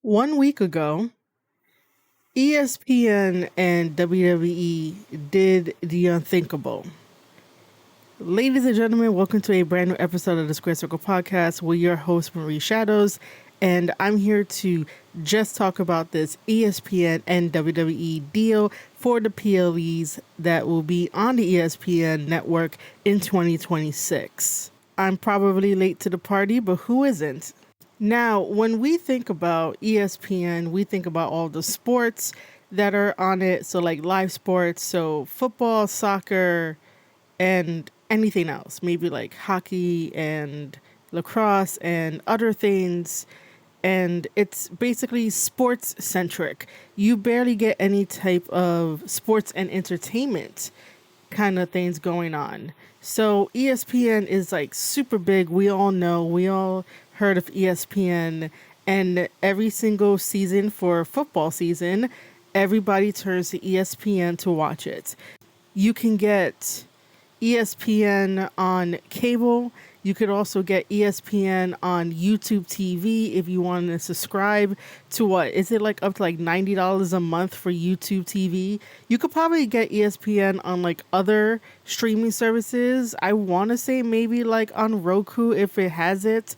1 week ago, ESPN and WWE did the unthinkable. Ladies and gentlemen, welcome to a brand new episode of the Square Circle Podcast with your host, Marie Shadows. And I'm here to just talk about this ESPN and WWE deal for the PLEs that will be on the ESPN network in 2026. I'm probably late to the party, but who isn't? Now, when we think about ESPN, we think about all the sports that are on it. So, like live sports, so football, soccer, and anything else, maybe like hockey and lacrosse and other things. And it's basically sports centric. You barely get any type of sports and entertainment kind of things going on. So ESPN is like super big. We all know, we all heard of ESPN, and every single season for football season, everybody turns to ESPN to watch it. You can get ESPN on cable. You could also get ESPN on YouTube TV if you want to subscribe to what is it like up to like $90 a month for YouTube TV. You could probably get ESPN on like other streaming services. I want to say maybe like on Roku if it has it.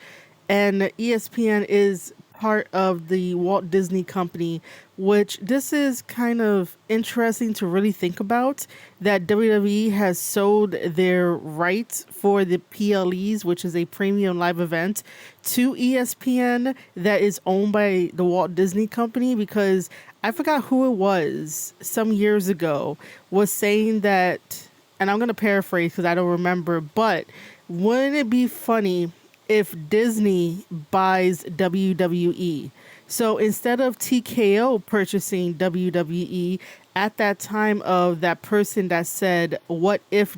And ESPN is part of the Walt Disney Company, which this is kind of interesting to really think about, that WWE has sold their rights for the PLEs, which is a premium live event, to ESPN that is owned by the Walt Disney Company, because I forgot who it was some years ago was saying that, and I'm going to paraphrase because I don't remember, but wouldn't it be funny if Disney buys WWE? So instead of TKO purchasing WWE, at that time of that person that said, what if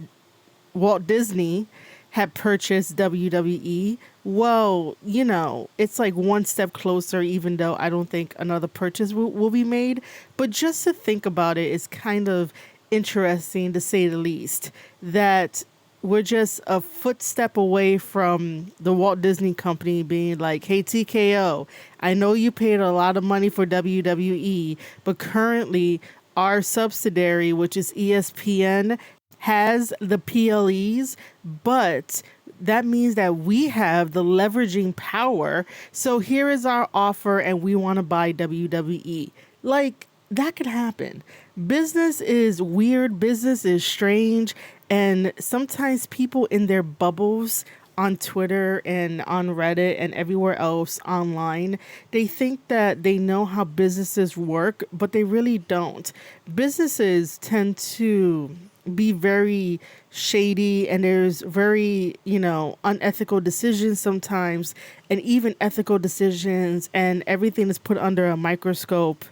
Walt Disney had purchased WWE? Well, it's like one step closer, even though I don't think another purchase will be made. But just to think about it is kind of interesting, to say the least, that we're just a footstep away from the Walt Disney Company being like, hey, TKO, I know you paid a lot of money for WWE, but currently our subsidiary, which is ESPN, has the PLEs, but that means that we have the leveraging power. So here is our offer, and we want to buy WWE. Like, that could happen. Business is weird. Business is strange. And sometimes people in their bubbles on Twitter and on Reddit and everywhere else online, they think that they know how businesses work, but they really don't. Businesses tend to be very shady, and there's very, unethical decisions sometimes, and even ethical decisions, and everything is put under a microscope.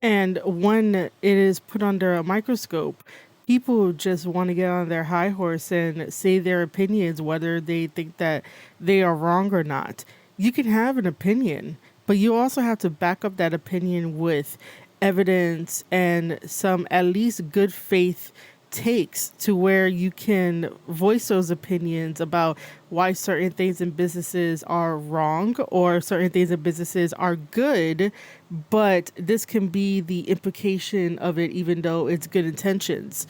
And when it is put under a microscope, people just want to get on their high horse and say their opinions, whether they think that they are wrong or not. You can have an opinion, but you also have to back up that opinion with evidence and some at least good faith takes, to where you can voice those opinions about why certain things in businesses are wrong or certain things in businesses are good, but this can be the implication of it, even though it's good intentions.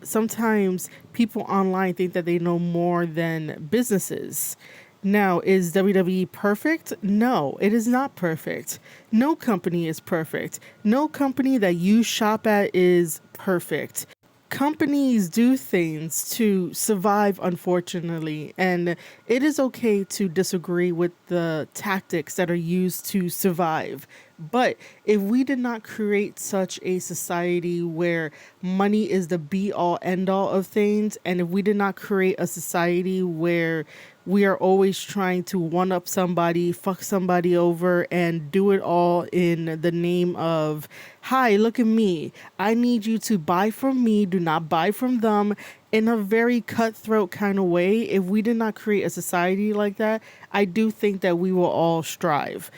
Sometimes people online think that they know more than businesses. Now, is WWE perfect? No, it is not perfect. No company is perfect. No company that you shop at is perfect. Companies do things to survive, unfortunately, and it is okay to disagree with the tactics that are used to survive. But if we did not create such a society where money is the be all end all of things, and if we did not create a society where we are always trying to one up somebody, fuck somebody over, and do it all in the name of, hi, look at me. I need you to buy from me, do not buy from them, in a very cutthroat kind of way. If we did not create a society like that, I do think that we will all strive.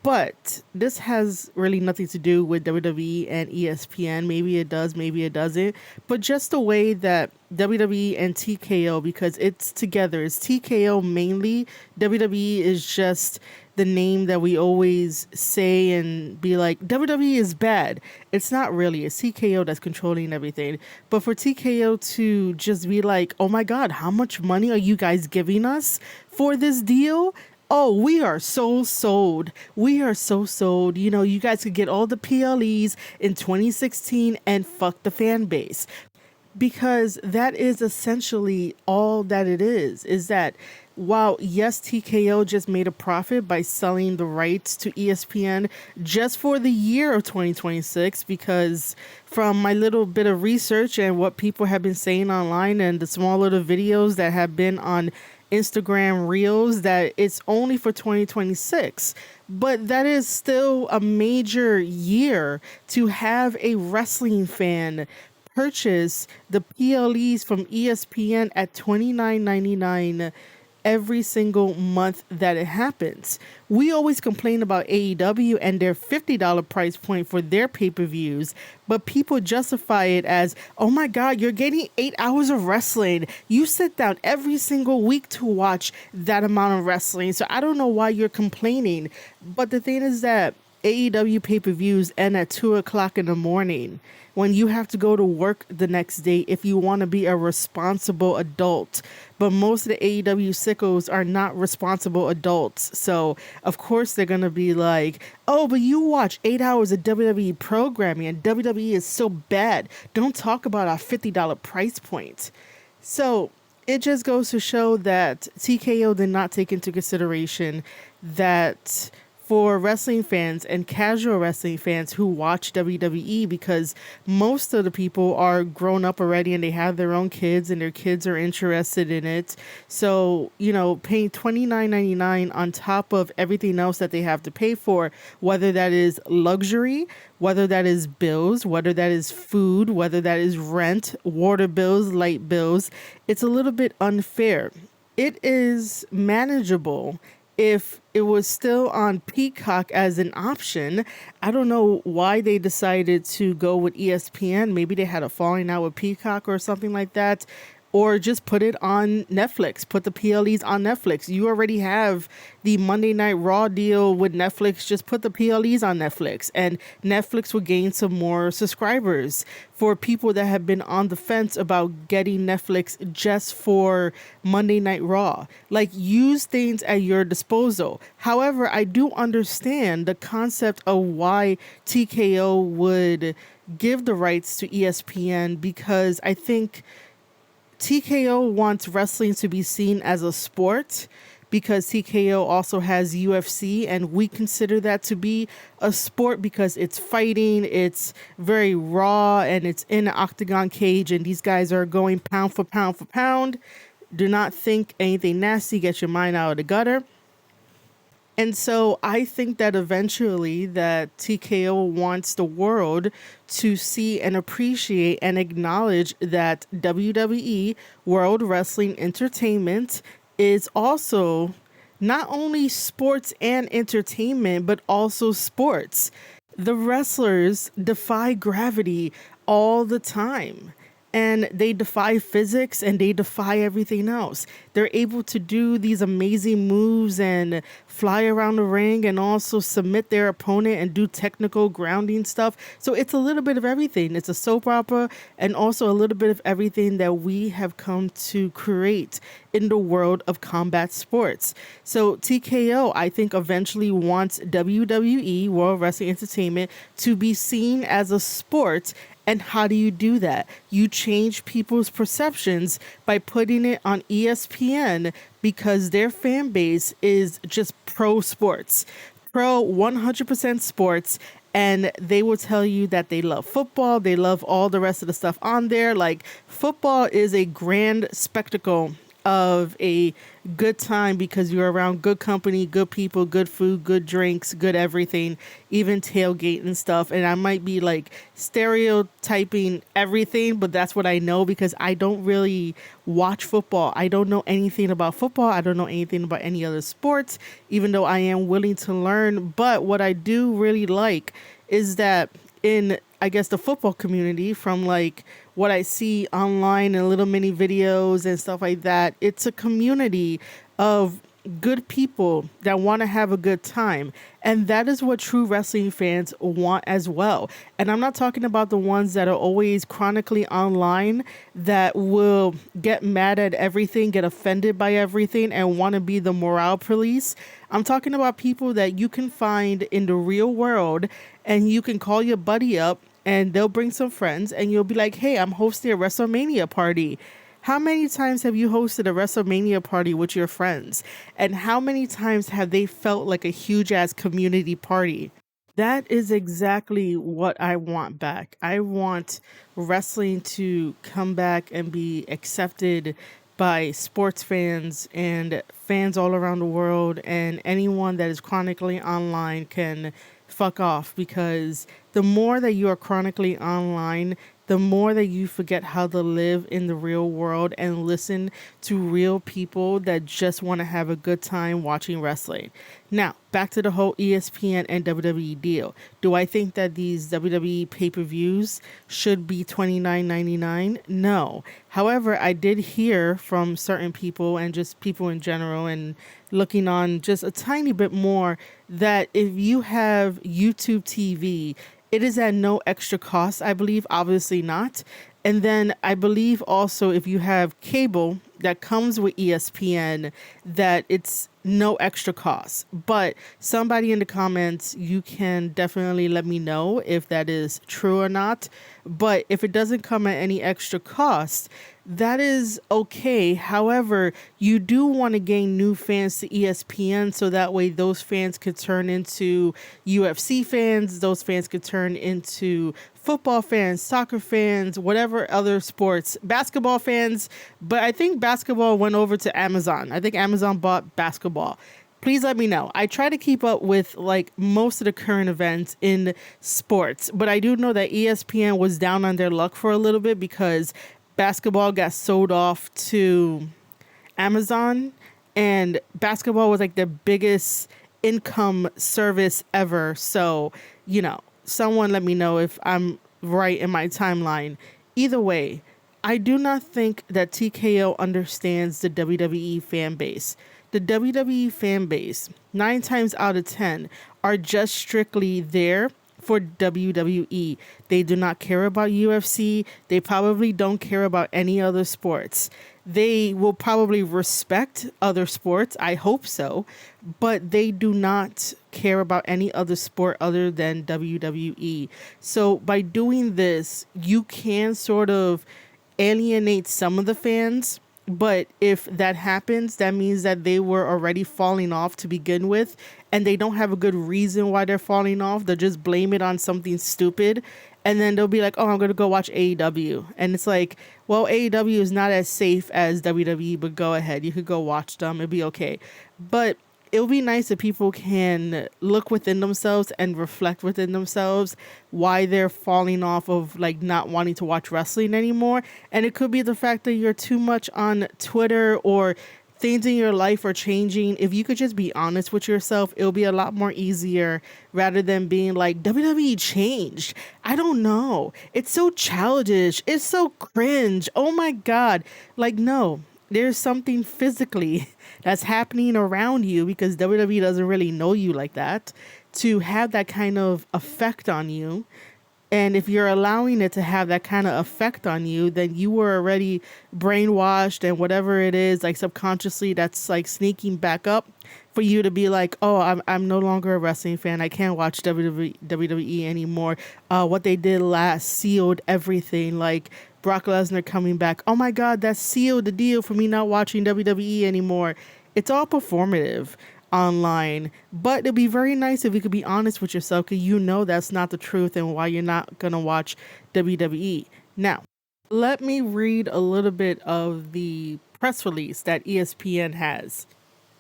But this has really nothing to do with WWE and ESPN. Maybe it does, maybe it doesn't. But just the way that WWE and TKO, because it's together, it's TKO mainly. WWE is just the name that we always say and be like, WWE is bad. It's not really. It's TKO that's controlling everything. But for TKO to just be like, oh my God, how much money are you guys giving us for this deal? Oh, we are so sold. We are so sold. You know, you guys could get all the PLEs in 2016 and fuck the fan base. Because that is essentially all that it is that while yes, TKO just made a profit by selling the rights to ESPN just for the year of 2026, because from my little bit of research and what people have been saying online and the small little videos that have been on Instagram Reels, that it's only for 2026. But that is still a major year to have a wrestling fan purchase the PLEs from ESPN at $29.99 every single month that it happens. We always complain about AEW and their $50 price point for their pay-per-views, but people justify it as, oh my God, you're getting 8 hours of wrestling. You sit down every single week to watch that amount of wrestling. So I don't know why you're complaining. But the thing is that AEW pay-per-views end at 2 o'clock in the morning when you have to go to work the next day if you want to be a responsible adult. But most of the AEW sickos are not responsible adults. So, of course, they're going to be like, oh, but you watch 8 hours of WWE programming and WWE is so bad. Don't talk about our $50 price point. So, it just goes to show that TKO did not take into consideration that for wrestling fans and casual wrestling fans who watch WWE, because most of the people are grown up already and they have their own kids and their kids are interested in it. So, you know, paying $29.99 on top of everything else that they have to pay for, whether that is luxury, whether that is bills, whether that is food, whether that is rent, water bills, light bills, it's a little bit unfair. It is manageable if it was still on Peacock as an option. I don't know why they decided to go with ESPN. Maybe they had a falling out with Peacock or something like that. Or just put it on Netflix. Put the PLEs on Netflix. You already have the Monday Night Raw deal with Netflix. Just put the PLEs on Netflix. And Netflix will gain some more subscribers for people that have been on the fence about getting Netflix just for Monday Night Raw. Like, use things at your disposal. However, I do understand the concept of why TKO would give the rights to ESPN, because I think TKO wants wrestling to be seen as a sport, because TKO also has UFC and we consider that to be a sport because it's fighting, it's very raw, and it's in an octagon cage and these guys are going pound for pound for pound. Do not think anything nasty, get your mind out of the gutter. And so I think that eventually that TKO wants the world to see and appreciate and acknowledge that WWE World Wrestling Entertainment is also not only sports and entertainment, but also sports. The wrestlers defy gravity all the time. And they defy physics and they defy everything else. They're able to do these amazing moves and fly around the ring and also submit their opponent and do technical grounding stuff. So it's a little bit of everything. It's a soap opera and also a little bit of everything that we have come to create in the world of combat sports. So TKO, I think, eventually wants WWE, World Wrestling Entertainment, to be seen as a sport. And how do you do that? You change people's perceptions by putting it on ESPN, because their fan base is just pro sports, pro 100% sports. And they will tell you that they love football. They love all the rest of the stuff on there. Like, football is a grand spectacle of a good time because you're around good company, good people, good food, good drinks, good everything, even tailgate and stuff. And I might be like stereotyping everything, but that's what I know because I don't really watch football. I don't know anything about football. I don't know anything about any other sports, even though I am willing to learn. But what I do really like is that in, I guess, the football community, from like what I see online and little mini videos and stuff like that, it's a community of good people that want to have a good time. And that is what true wrestling fans want as well. And I'm not talking about the ones that are always chronically online that will get mad at everything, get offended by everything, and want to be the morale police. I'm talking about people that you can find in the real world, and you can call your buddy up and they'll bring some friends and you'll be like, hey, I'm hosting a WrestleMania party. How many times have you hosted a WrestleMania party with your friends? And how many times have they felt like a huge ass community party? That is exactly what I want back. I want wrestling to come back and be accepted by sports fans and fans all around the world, and anyone that is chronically online can fuck off, because the more that you are chronically online, the more that you forget how to live in the real world and listen to real people that just want to have a good time watching wrestling. Now, back to the whole ESPN and WWE deal. Do I think that these WWE pay-per-views should be $29.99? No. However, I did hear from certain people and just people in general, and looking on just a tiny bit more, that if you have YouTube TV, it is at no extra cost, I believe. Obviously not. And then I believe also if you have cable that comes with ESPN, that it's no extra cost. But somebody in the comments, you can definitely let me know if that is true or not. But if it doesn't come at any extra cost, that is okay. However, you do want to gain new fans to ESPN, so that way those fans could turn into UFC fans, those fans could turn into football fans, soccer fans, whatever other sports, basketball fans. But I think basketball went over to Amazon. I think Amazon bought basketball. Please let me know. I try to keep up with like most of the current events in sports, but I do know that ESPN was down on their luck for a little bit because basketball got sold off to Amazon, and basketball was like the biggest income service ever. So, someone let me know if I'm right in my timeline. Either way, I do not think that TKO understands the WWE fan base. The WWE fan base, 9 times out of 10, are just strictly there for WWE. They do not care about UFC. They probably don't care about any other sports. They will probably respect other sports. I hope so. But they do not care about any other sport other than WWE. So by doing this, you can sort of alienate some of the fans. But if that happens, that means that they were already falling off to begin with, and they don't have a good reason why they're falling off. They'll just blame it on something stupid. And then they'll be like, oh, I'm going to go watch AEW. And it's like, well, AEW is not as safe as WWE, but go ahead. You could go watch them. It'll be okay. But it would be nice if people can look within themselves and reflect within themselves why they're falling off of like not wanting to watch wrestling anymore. And it could be the fact that you're too much on Twitter, or things in your life are changing. If you could just be honest with yourself, it'll be a lot more easier, rather than being like, WWE changed. I don't know. It's so childish. It's so cringe. Oh my God. Like, no. There's something physically that's happening around you, because WWE doesn't really know you like that, to have that kind of effect on you. And if you're allowing it to have that kind of effect on you, then you were already brainwashed, and whatever it is, like subconsciously, that's like sneaking back up for you to be like, oh, I'm no longer a wrestling fan. I can't watch WWE anymore. What they did last sealed everything. Like Brock Lesnar coming back. Oh my God, that sealed the deal for me not watching WWE anymore. It's all performative online, but it'd be very nice if you could be honest with yourself, because you know that's not the truth and why you're not gonna watch WWE. Now, let me read a little bit of the press release that ESPN has.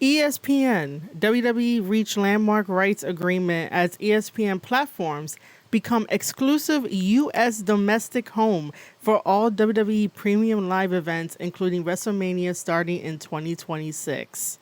ESPN, WWE reached landmark rights agreement as ESPN platforms become exclusive U.S. domestic home for all WWE premium live events, including WrestleMania, starting in 2026.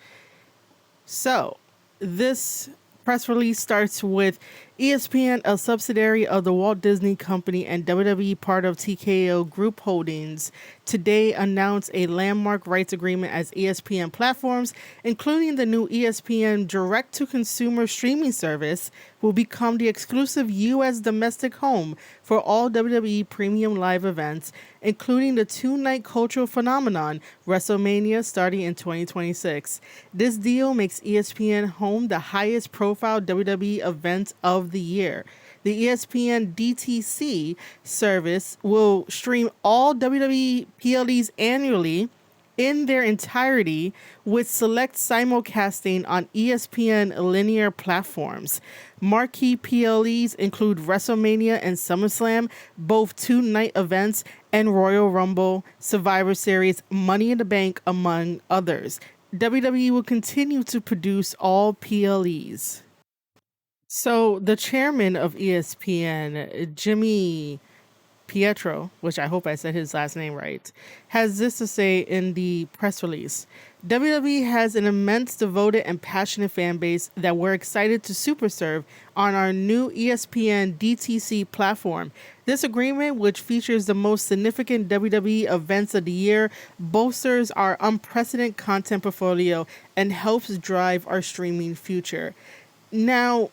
So, this press release starts with, ESPN, a subsidiary of the Walt Disney Company and WWE part of TKO Group Holdings, today announced a landmark rights agreement as ESPN platforms, including the new ESPN direct-to-consumer streaming service, will become the exclusive U.S. domestic home for all WWE premium live events, including the two-night cultural phenomenon WrestleMania starting in 2026. This deal makes ESPN home the highest-profile WWE events of the year. The ESPN DTC service will stream all WWE PLEs annually in their entirety with select simulcasting on ESPN linear platforms. Marquee PLEs include WrestleMania and SummerSlam, both two-night events, and Royal Rumble, Survivor Series, Money in the Bank, among others. WWE will continue to produce all PLEs. So the chairman of ESPN, Jimmy Pietro, which I hope I said his last name right, has this to say in the press release. WWE has an immense, devoted, and passionate fan base that we're excited to super serve on our new ESPN DTC platform. This agreement, which features the most significant WWE events of the year, bolsters our unprecedented content portfolio and helps drive our streaming future. Now,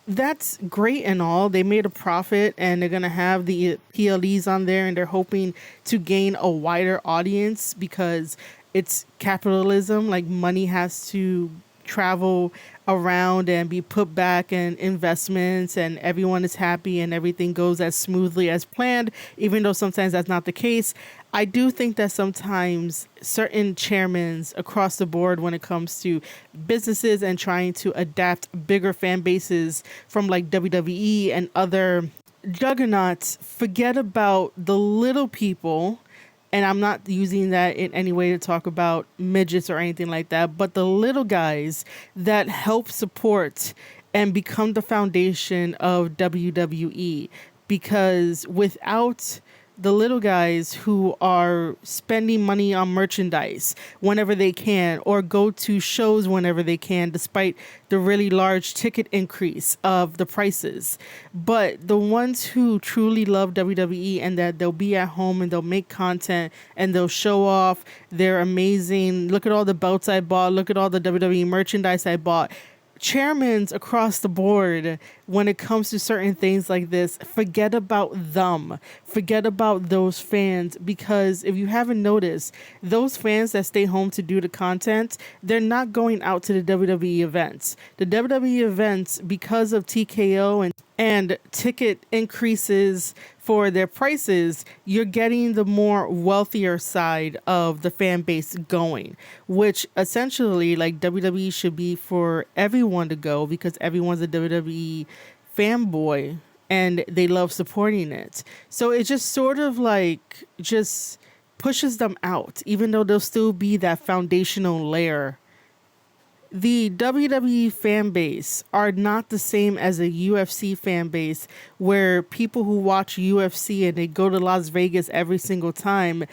that's great and all. They made a profit and they're going to have the PLEs on there and they're hoping to gain a wider audience because it's capitalism. Like money has to travel around and be put back in investments and everyone is happy and everything goes as smoothly as planned, even though sometimes that's not the case. I do think that sometimes certain chairmen across the board when it comes to businesses and trying to adapt bigger fan bases from like WWE and other juggernauts forget about the little people, and I'm not using that in any way to talk about midgets or anything like that, but the little guys that help support and become the foundation of WWE. Because without the little guys who are spending money on merchandise whenever they can or go to shows whenever they can, despite the really large ticket increase of the prices. But the ones who truly love WWE and that they'll be at home and they'll make content and they'll show off, they're amazing. Look at all the belts I bought. Look at all the WWE merchandise I bought. Chairmans across the board, when it comes to certain things like this, forget about them. Forget about those fans, because if you haven't noticed, those fans that stay home to do the content, they're not going out to the WWE events. The WWE events, because of TKO and ticket increases for their prices, you're getting the more wealthier side of the fan base going, which essentially like WWE should be for everyone to go because everyone's a WWE fanboy and they love supporting it. So it just sort of like just pushes them out, even though they'll still be that foundational layer. The WWE fan base are not the same as a UFC fan base where people who watch UFC and they go to Las Vegas every single time.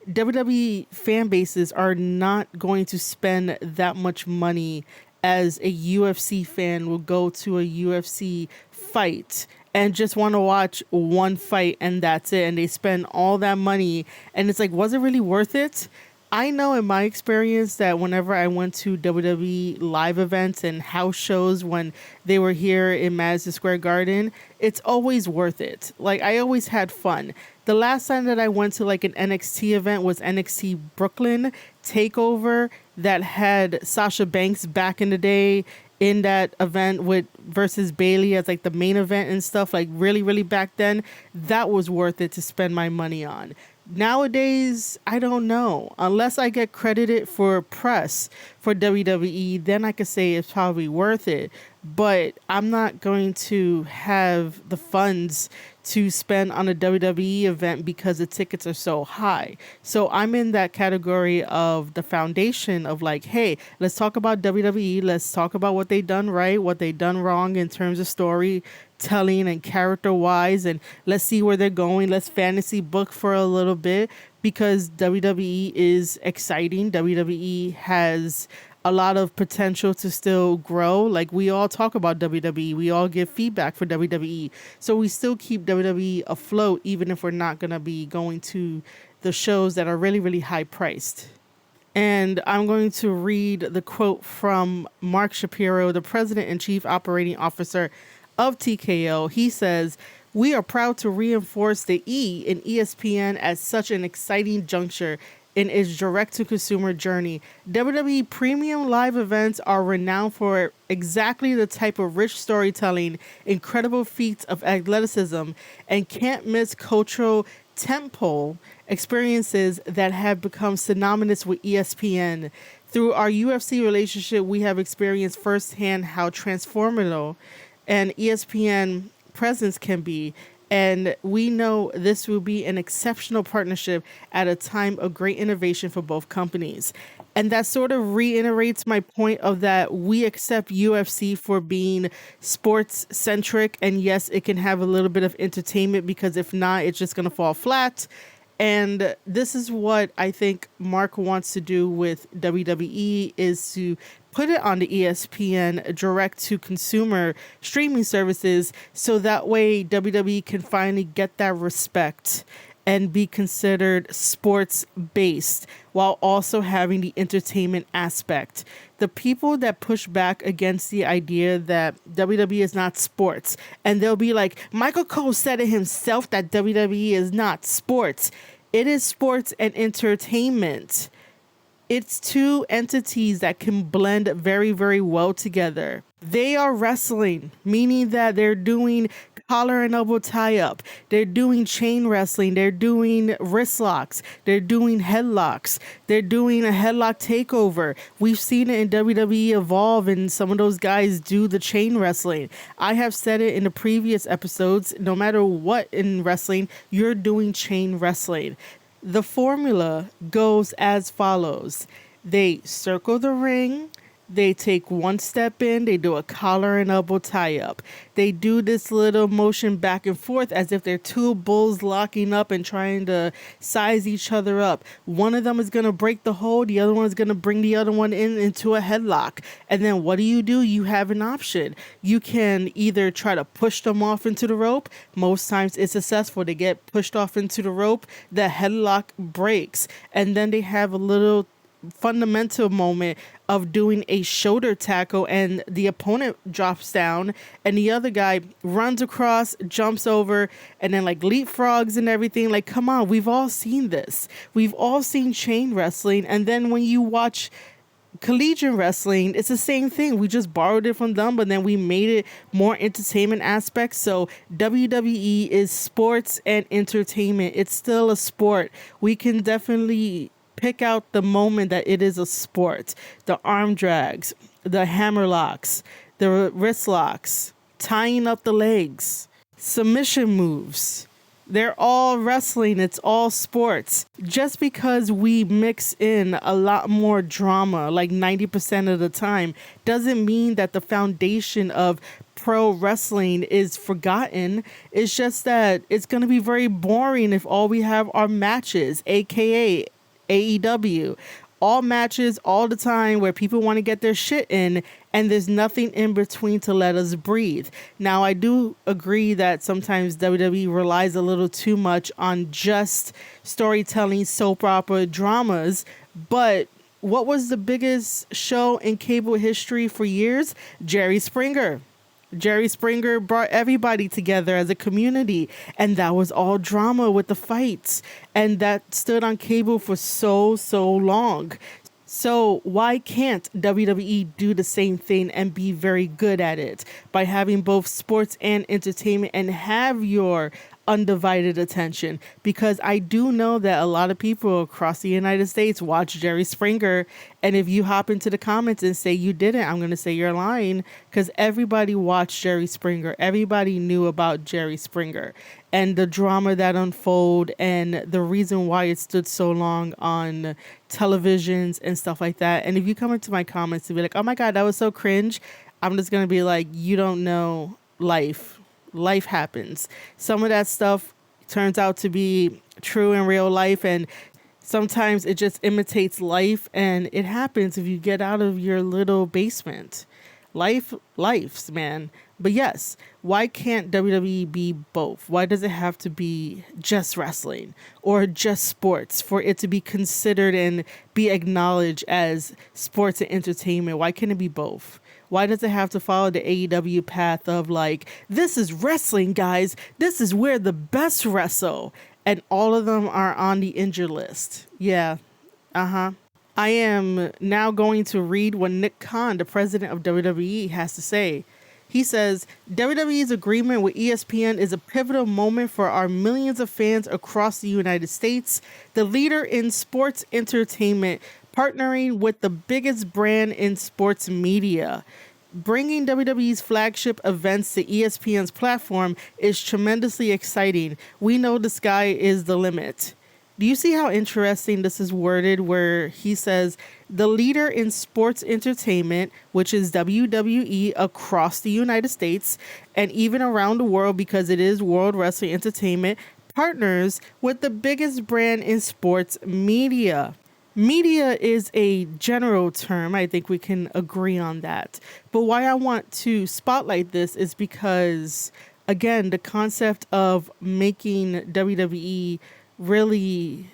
WWE fan bases are not going to spend that much money as a UFC fan will go to a UFC fight and just want to watch one fight and that's it. And they spend all that money and it's like, was it really worth it? I know in my experience that whenever I went to WWE live events and house shows when they were here in Madison Square Garden, it's always worth it. Like I always had fun. The last time that I went to like an NXT event was NXT Brooklyn Takeover that had Sasha Banks back in the day in that event with versus Bailey as like the main event and stuff, like really, really back then. That was worth it to spend my money on. Nowadays, I don't know. Unless I get credited for press for WWE, then I could say it's probably worth it. But I'm not going to have the funds to spend on a WWE event because the tickets are so high. So I'm in that category of the foundation of like, hey, let's talk about WWE. Let's talk about what they done right, what they done wrong in terms of storytelling and character wise, and let's see where they're going. Let's fantasy book for a little bit because WWE is exciting. WWE has a lot of potential to still grow. Like, we all talk about WWE, we all give feedback for WWE, so we still keep WWE afloat even if we're not going to be going to the shows that are really, really high priced. And I'm going to read the quote from Mark Shapiro, the president and chief operating officer of TKO. He says, "We are proud to reinforce the E in ESPN at such an exciting juncture in its direct-to-consumer journey. WWE premium live events are renowned for exactly the type of rich storytelling, incredible feats of athleticism, and can't-miss cultural tentpole experiences that have become synonymous with ESPN. Through our UFC relationship, we have experienced firsthand how transformative an ESPN presence can be, and we know this will be an exceptional partnership at a time of great innovation for both companies." And that sort of reiterates my point of that we accept UFC for being sports centric. And yes, it can have a little bit of entertainment, because if not, it's just going to fall flat. And this is what I think Mark wants to do with WWE, is to put it on the ESPN direct to consumer streaming services, so that way WWE can finally get that respect and be considered sports based while also having the entertainment aspect. The people that push back against the idea that WWE is not sports, and they'll be like, Michael Cole said it himself that WWE is not sports. It is sports and entertainment. It's two entities that can blend very, very well together. They are wrestling, meaning that they're doing collar and elbow tie up. They're doing chain wrestling. They're doing wrist locks. They're doing headlocks. They're doing a headlock takeover. We've seen it in WWE Evolve, and some of those guys do the chain wrestling. I have said it in the previous episodes, no matter what in wrestling, you're doing chain wrestling. The formula goes as follows. They circle the ring, they take one step in, they do a collar and elbow tie up. They do this little motion back and forth as if they're two bulls locking up and trying to size each other up. One of them is going to break the hold, the other one is going to bring the other one into a headlock. And then what do? You have an option. You can either try to push them off into the rope. Most times it's successful. They get pushed off into the rope, the headlock breaks, and then they have a little fundamental moment of doing a shoulder tackle, and the opponent drops down and the other guy runs across, jumps over, and then like leapfrogs and everything. Like, come on, we've all seen this. We've all seen chain wrestling. And then when you watch collegiate wrestling, it's the same thing. We just borrowed it from them, but then we made it more entertainment aspects. So WWE is sports and entertainment. It's still a sport. We can definitely pick out the moment that it is a sport. The arm drags, the hammer locks, the wrist locks, tying up the legs, submission moves. They're all wrestling. It's all sports. Just because we mix in a lot more drama, like 90% of the time, doesn't mean that the foundation of pro wrestling is forgotten. It's just that it's going to be very boring if all we have are matches, aka AEW. All matches all the time where people want to get their shit in, and there's nothing in between to let us breathe. Now, I do agree that sometimes WWE relies a little too much on just storytelling, soap opera dramas, but what was the biggest show in cable history for years? Jerry Springer. Jerry Springer brought everybody together as a community, and that was all drama with the fights, and that stood on cable for so long. So why can't WWE do the same thing and be very good at it by having both sports and entertainment and have your undivided attention? Because I do know that a lot of people across the United States watch Jerry Springer, and if you hop into the comments and say you didn't, I'm going to say you're lying, because everybody watched Jerry Springer. Everybody knew about Jerry Springer and the drama that unfolded and the reason why it stood so long on televisions and stuff like that. And if you come into my comments and be like, oh my God, that was so cringe, I'm just going to be like, you don't know life. Life happens. Some of that stuff turns out to be true in real life, and Sometimes it just imitates life, and it happens if you get out of your little basement. Life's, man. But yes, why can't WWE be both? Why does it have to be just wrestling or just sports for it to be considered and be acknowledged as sports and entertainment? Why can't it be both? Why does it have to follow the AEW path of like, this is wrestling, guys. This is where the best wrestle. And all of them are on the injured list. Yeah. Uh-huh. I am now going to read what Nick Khan, the president of WWE, has to say. He says, WWE's agreement with ESPN is a pivotal moment for our millions of fans across the United States, the leader in sports entertainment, partnering with the biggest brand in sports media. Bringing WWE's flagship events to ESPN's platform is tremendously exciting. We know the sky is the limit. Do you see how interesting this is worded, where he says the leader in sports entertainment, which is WWE across the United States and even around the world because it is World Wrestling Entertainment, partners with the biggest brand in sports media. Media is a general term. I think we can agree on that. But why I want to spotlight this is because, again, the concept of making WWE really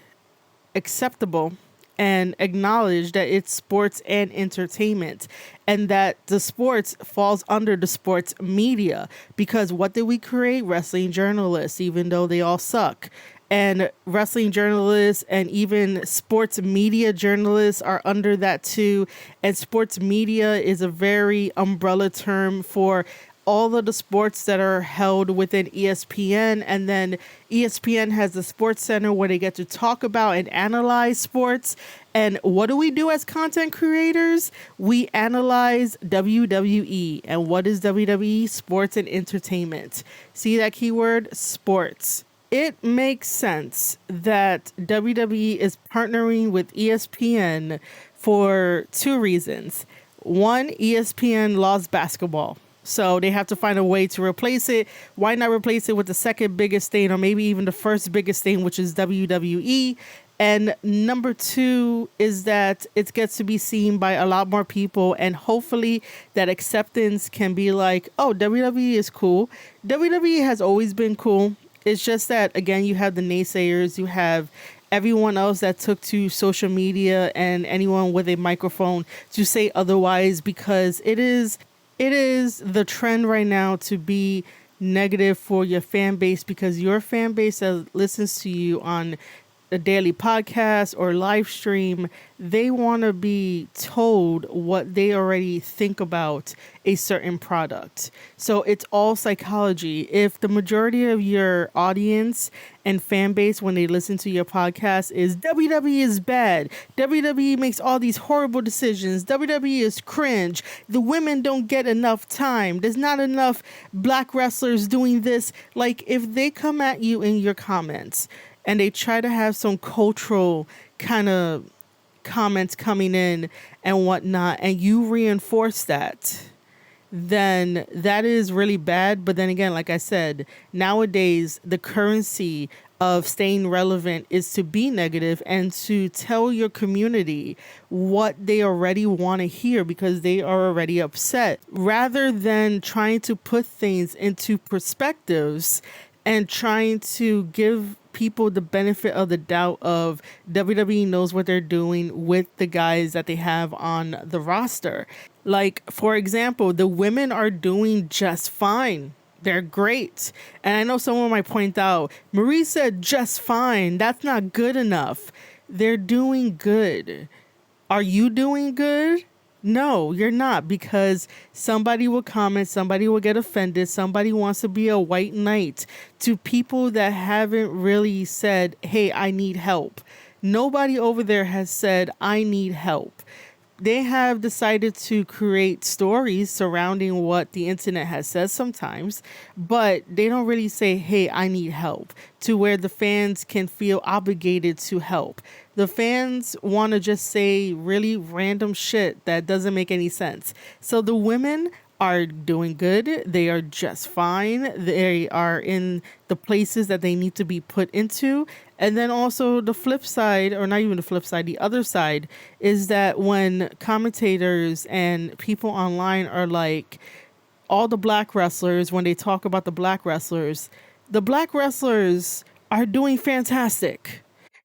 acceptable and acknowledge that it's sports and entertainment, and that the sports falls under the sports media, because what did we create? Wrestling journalists, even though they all suck. And wrestling journalists and even sports media journalists are under that too. And sports media is a very umbrella term for all of the sports that are held within ESPN. And then ESPN has the Sports Center where they get to talk about and analyze sports. And what do we do as content creators? We analyze WWE. And what is WWE? Sports and entertainment. See that keyword? Sports. It makes sense that WWE is partnering with ESPN for two reasons. One, ESPN lost basketball, so they have to find a way to replace it. Why not replace it with the second biggest thing, or maybe even the first biggest thing, which is WWE? And number two is that it gets to be seen by a lot more people, and hopefully that acceptance can be like, oh, WWE is cool. WWE has always been cool. It's just that, again, you have the naysayers, you have everyone else that took to social media and anyone with a microphone to say otherwise, because it is the trend right now to be negative for your fan base, because your fan base that listens to you on a daily podcast or live stream, they want to be told what they already think about a certain product. So it's all psychology. If the majority of your audience and fan base, when they listen to your podcast, is WWE is bad, WWE makes all these horrible decisions, WWE is cringe, the women don't get enough time, there's not enough black wrestlers doing this, like if they come at you in your comments and they try to have some cultural kind of comments coming in and whatnot, and you reinforce that, then that is really bad. But then again, like I said, nowadays, the currency of staying relevant is to be negative and to tell your community what they already want to hear because they are already upset, rather than trying to put things into perspectives and trying to give people the benefit of the doubt of WWE knows what they're doing with the guys that they have on the roster. Like, for example, the women are doing just fine. They're great. And I know someone might point out, Marie said just fine. That's not good enough. They're doing good. Are you doing good? No, you're not, because somebody will comment, somebody will get offended, somebody wants to be a white knight to people that haven't really said, hey, I need help. Nobody over there has said, I need help. They have decided to create stories surrounding what the internet has said sometimes, but they don't really say, hey, I need help, to where the fans can feel obligated to help. The fans want to just say really random shit that doesn't make any sense. So the women are doing good. They are just fine. They are in the places that they need to be put into. And then also the flip side, or not even the flip side, the other side is that when commentators and people online are like, all the black wrestlers, when they talk about the black wrestlers are doing fantastic.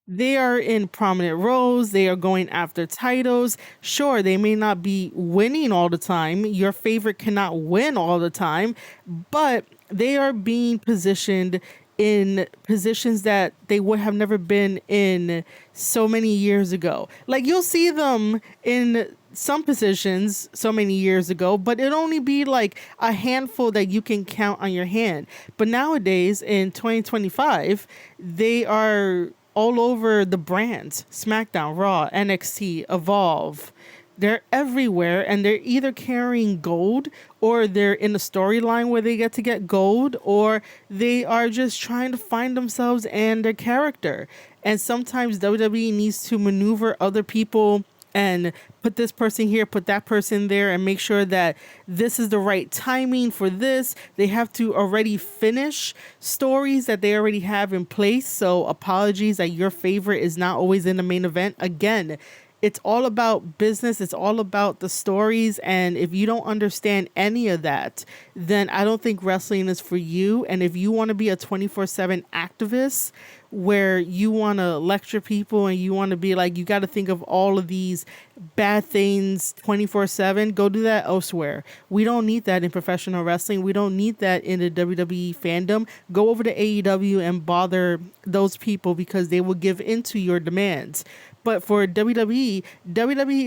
They are in prominent roles. They are going after titles. Sure, they may not be winning all the time. Your favorite cannot win all the time, but they are being positioned in positions that they would have never been in so many years ago. Like you'll see them in some positions so many years ago, but it'd only be like a handful that you can count on your hand. But nowadays in 2025, they are all over the brands: SmackDown, Raw, NXT, Evolve. They're everywhere, and they're either carrying gold, or they're in a storyline where they get to get gold, or they are just trying to find themselves and their character. And sometimes WWE needs to maneuver other people and put this person here, put that person there, and make sure that this is the right timing for this. They have to already finish stories that they already have in place. So apologies that your favorite is not always in the main event. Again, it's all about business. It's all about the stories. And if you don't understand any of that, then I don't think wrestling is for you. And if you want to be a 24/7 activist where you want to lecture people and you want to be like, you got to think of all of these bad things 24/7, go do that elsewhere. We don't need that in professional wrestling. We don't need that in the WWE fandom. Go over to AEW and bother those people because they will give into your demands. But for WWE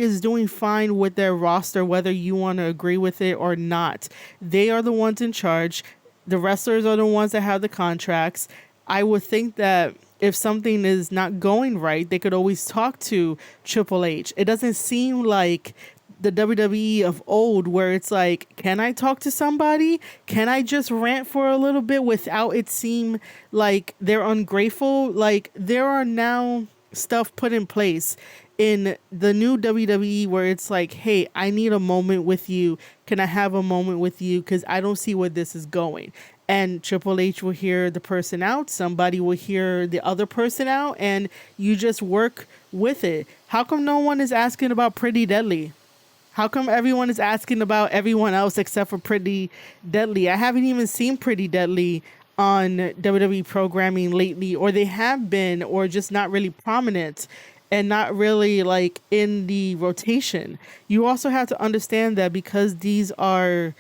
is doing fine with their roster, whether you want to agree with it or not. They are the ones in charge. The wrestlers are the ones that have the contracts. I would think that if something is not going right, they could always talk to Triple H. It doesn't seem like the WWE of old where it's like, can I talk to somebody? Can I just rant for a little bit without it seem like they're ungrateful? Like there are now stuff put in place in the new WWE where it's like, hey, I need a moment with you. Can I have a moment with you? Because I don't see where this is going. And Triple H will hear the person out. Somebody will hear the other person out. And you just work with it. How come no one is asking about Pretty Deadly? How come everyone is asking about everyone else except for Pretty Deadly? I haven't even seen Pretty Deadly on WWE programming lately, or they have been, or just not really prominent and not really like in the rotation. You also have to understand that because these are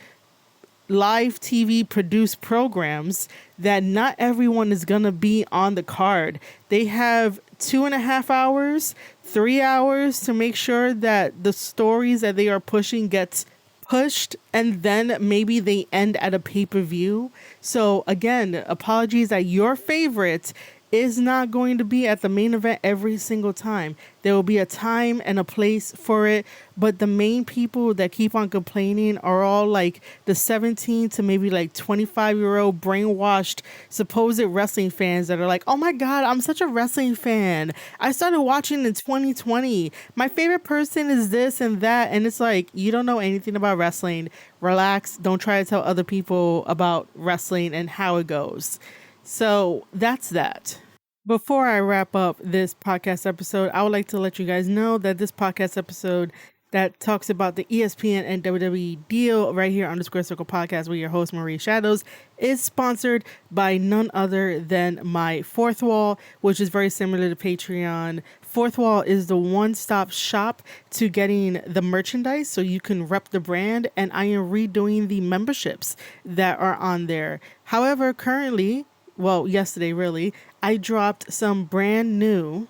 live TV produced programs, that not everyone is going to be on the card. They have 2.5 hours, 3 hours to make sure that the stories that they are pushing gets pushed, and then maybe they end at a pay-per-view. So again, apologies that your favorite is not going to be at the main event every single time. There will be a time and a place for it, but the main people that keep on complaining are all like the 17 to maybe like 25-year-old brainwashed supposed wrestling fans that are like, oh my God, I'm such a wrestling fan. I started watching in 2020. My favorite person is this and that. And it's like, you don't know anything about wrestling. Relax. Don't try to tell other people about wrestling and how it goes. So that's that. Before I wrap up this podcast episode, I would like to let you guys know that this podcast episode that talks about the ESPN and WWE deal right here on the Square Circle Podcast with your host, Marie Shadows, is sponsored by none other than my Fourth Wall, which is very similar to Patreon. Fourth Wall is the one-stop shop to getting the merchandise so you can rep the brand, and I am redoing the memberships that are on there. However, currently, well, yesterday really, I dropped some brand new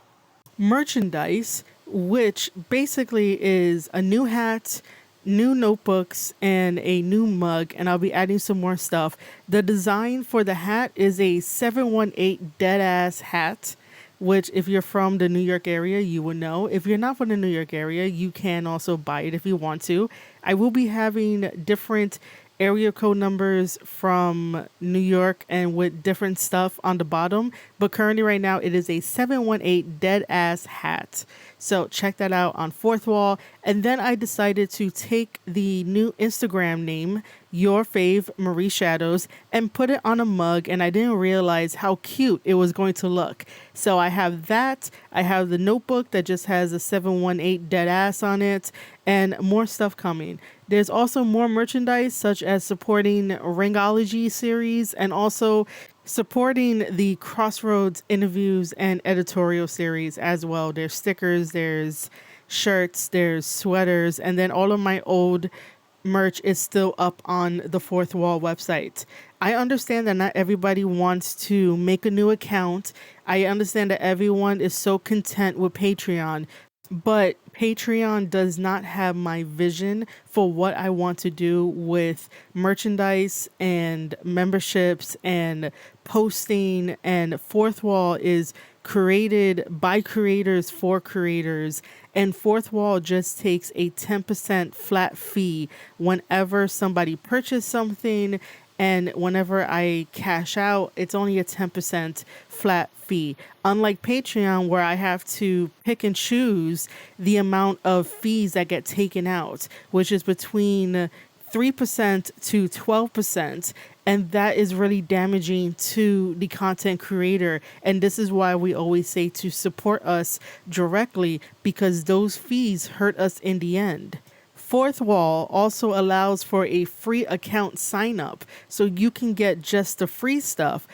merchandise, which basically is a new hat, new notebooks, and a new mug, and I'll be adding some more stuff. The design for the hat is a 718 Deadass hat, which if you're from the New York area, you will know. If you're not from the New York area, you can also buy it if you want to. I will be having different area code numbers from New York and with different stuff on the bottom. But currently, right now, it is a 718 dead ass hat. So check that out on Fourth Wall. And then I decided to take the new Instagram name, Your Fave Marie Shadows, and put it on a mug. And I didn't realize how cute it was going to look. So I have that. I have the notebook that just has a 718 dead ass on it, and more stuff coming. There's also more merchandise, such as supporting Ringology series and also supporting the Crossroads interviews and editorial series as well. There's stickers, there's shirts, there's sweaters, and then all of my old merch is still up on the Fourth Wall website. I understand that not everybody wants to make a new account. I understand that everyone is so content with Patreon, but Patreon does not have my vision for what I want to do with merchandise and memberships and posting. And Fourth Wall is created by creators for creators. And Fourth Wall just takes a 10% flat fee whenever somebody purchases something. And whenever I cash out, it's only a 10% flat fee. Unlike Patreon, where I have to pick and choose the amount of fees that get taken out, which is between 3% to 12%. And that is really damaging to the content creator. And this is why we always say to support us directly, because those fees hurt us in the end. Fourth Wall also allows for a free account sign up, so you can get just the free stuff,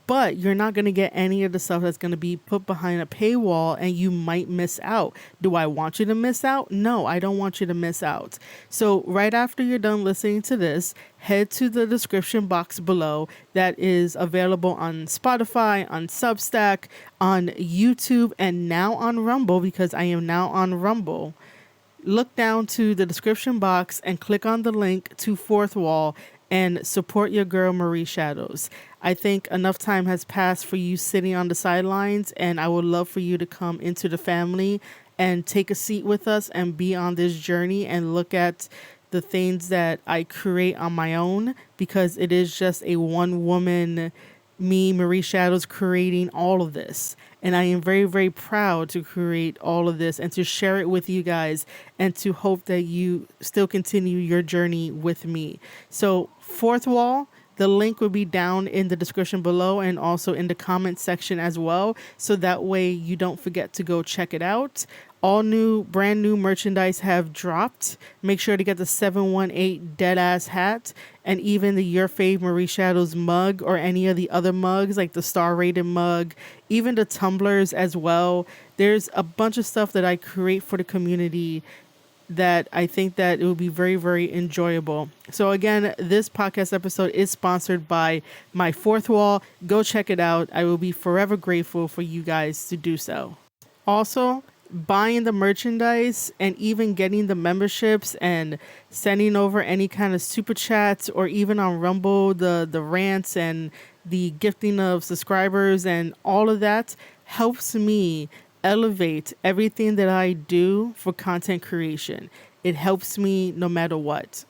but you're not going to get any of the stuff that's going to be put behind a paywall and you might miss out. Do I want you to miss out? No, I don't want you to miss out. So right after you're done listening to this, head to the description box below that is available on Spotify, on Substack, on YouTube, and now on Rumble, because I am now on Rumble. Look down to the description box and click on the link to Fourth Wall and support your girl Marie Shadows. I think enough time has passed for you sitting on the sidelines, and I would love for you to come into the family and take a seat with us and be on this journey and look at the things that I create on my own, because it is just a one woman, me, Marie Shadows, creating all of this. And I am very, very proud to create all of this and to share it with you guys and to hope that you still continue your journey with me. So Fourth Wall, the link will be down in the description below and also in the comment section as well. So that way you don't forget to go check it out. All new, brand new merchandise have dropped. Make sure to get the 718 Deadass hat and even the Your Fave Marie Shadows mug or any of the other mugs like the star rated mug, even the tumblers as well. There's a bunch of stuff that I create for the community that I think that it will be very, very enjoyable. So again, this podcast episode is sponsored by my Fourth Wall. Go check it out. I will be forever grateful for you guys to do so. Also, buying the merchandise and even getting the memberships and sending over any kind of super chats, or even on Rumble, the rants and the gifting of subscribers and all of that helps me elevate everything that I do for content creation. It helps me no matter what.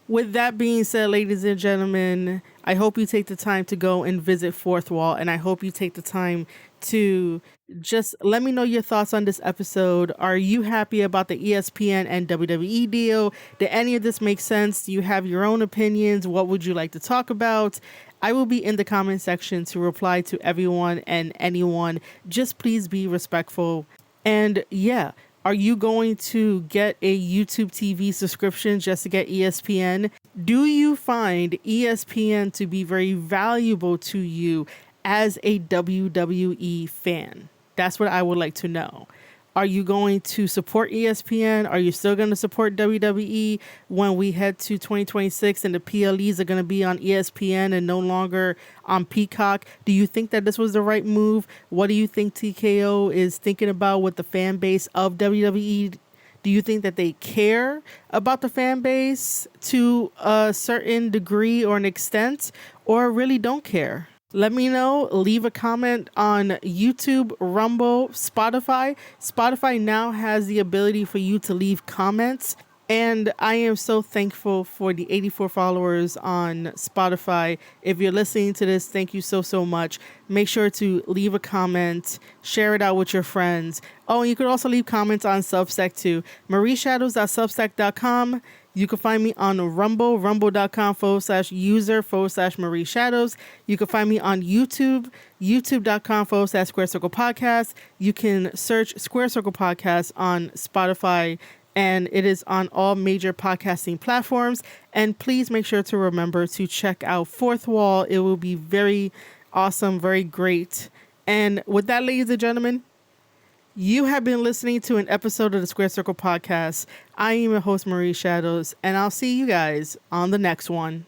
With that being said, ladies and gentlemen, I hope you take the time to go and visit Fourth Wall, and I hope you take the time to just let me know your thoughts on this episode. Are you happy about the ESPN and WWE deal? Did any of this make sense? Do you have your own opinions? What would you like to talk about? I will be in the comment section to reply to everyone and anyone. Just please be respectful. And yeah, are you going to get a YouTube TV subscription just to get ESPN? Do you find ESPN to be very valuable to you as a WWE fan? That's what I would like to know. Are you going to support ESPN? Are you still going to support WWE when we head to 2026 and the PLEs are going to be on ESPN and no longer on Peacock? Do you think that this was the right move? What do you think TKO is thinking about with the fan base of WWE? Do you think that they care about the fan base to a certain degree or an extent, or really don't care? Let me know. Leave a comment on YouTube, Rumble, Spotify. Spotify now has the ability for you to leave comments. And I am so thankful for the 84 followers on Spotify. If you're listening to this, thank you so, so much. Make sure to leave a comment, share it out with your friends. Oh, and you could also leave comments on Substack too. marieshadows.substack.com. You can find me on Rumble, rumble.com/user/Marie Shadows. You can find me on YouTube, youtube.com/Square Circle Podcast. You can search Square Circle Podcast on Spotify, and it is on all major podcasting platforms. And please make sure to remember to check out Fourth Wall. It will be very awesome, very great. And with that, ladies and gentlemen, you have been listening to an episode of the Square Circle Podcast. I am your host, Marie Shadows, and I'll see you guys on the next one.